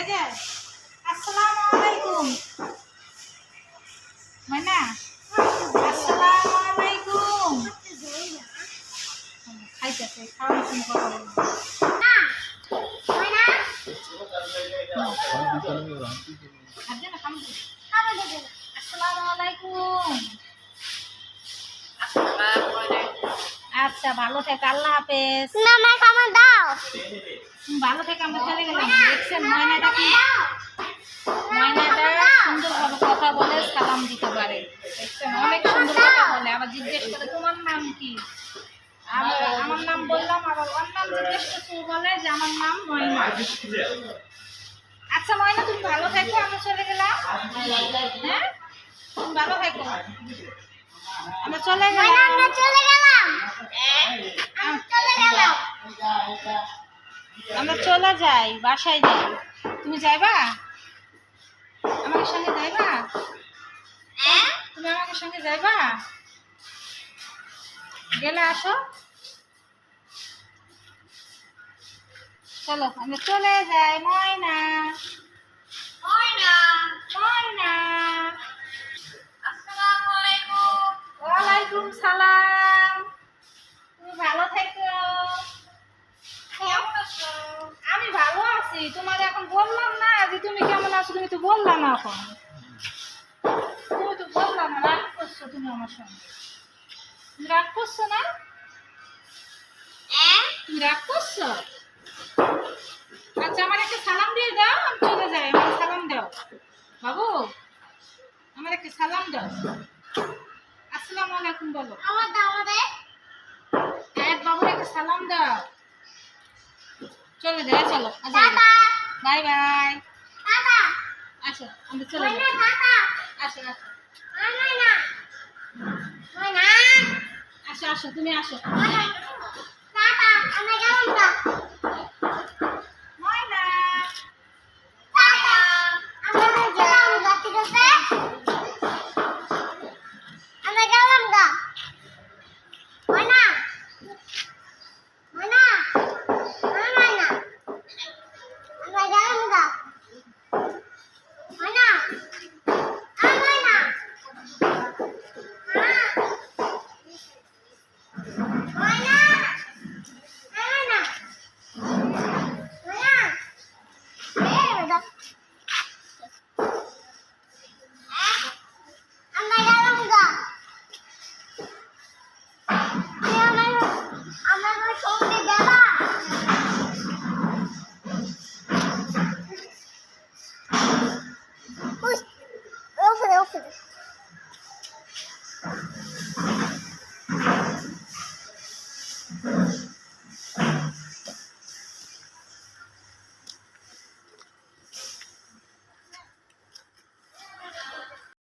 এই যে আসসালামু আলাইকুম মাইনা আসসালামু আলাইকুম খাইতেছে খাওয়ার সময় কথা বলবো মাইনা আজকে না খাম আসসালামু আলাইকুম আচ্ছা ভালো থেকো আল্লাহ হাফেজ না মা খাবার দাও ভালো থেকে আমরা চলে গেলাম দেখছেন ময়নাটা কি ময়নাটা সুন্দরভাবে কথা বলে সালাম দিতে পারে দেখছেন অনেক সুন্দর কথা বলে আবার জিজ্ঞেস করে তোমার নাম কি আমার নাম বললাম আবার ওর নাম জিজ্ঞেস করতে বলে যে আমার নাম ময়না আচ্ছা ময়না তুমি ভালো থেকো আমরা চলে গেলাম হ্যাঁ তুমি ভালো থেকো আমরা চলে গেলাম আমরা চলে গেলাম আমরা চলে যাই বাসায় যাই তুমি যাইবা আমাকে সঙ্গে যাইবা তুমি আমাকে সঙ্গে যাইবা গেলে আসো চলো আমরা চলে যাই ময়না ময়না ময়না আসসালামু আলাইকুম ওয়ালাইকুম সালাম তুমি ভালো থেকো আমি ভালো আছি তোমার এখন বললাম না যে তুমি কেমন আছো তুমি তো বললাম না এখন তুমি তো বললাম না রাগ করছো তুমি আমার সঙ্গে তুমি রাগ করছো না তুমি রাগ করছো আচ্ছা আমার একটা সালাম দিয়ে দাও আমি চলে যাই আমার সালাম দাও বাবু আমার একটা সালাম দাও আসসালামু আলাইকুম বলো আমার দাও আমাদের এক বাবুর একটা সালাম দাও চলে যাই চলো টাটা বাই বাই টাটা আসো আমরা চলে যাই ময়না টাটা আসো আসো ময়না ময়না আসো আসো তুমি আসো টাটা আমরা গেলাম না ময়না টাটা আমরা গেলাম না ঠিক আছে আমরা গেলাম না ময়না ময়না ময়না আমরা গেলাম না ময়না ময়না ময়না ময়না ময়না আমরা গেলাম গা আমার সঙ্গে যাবা ওপরে ওপরে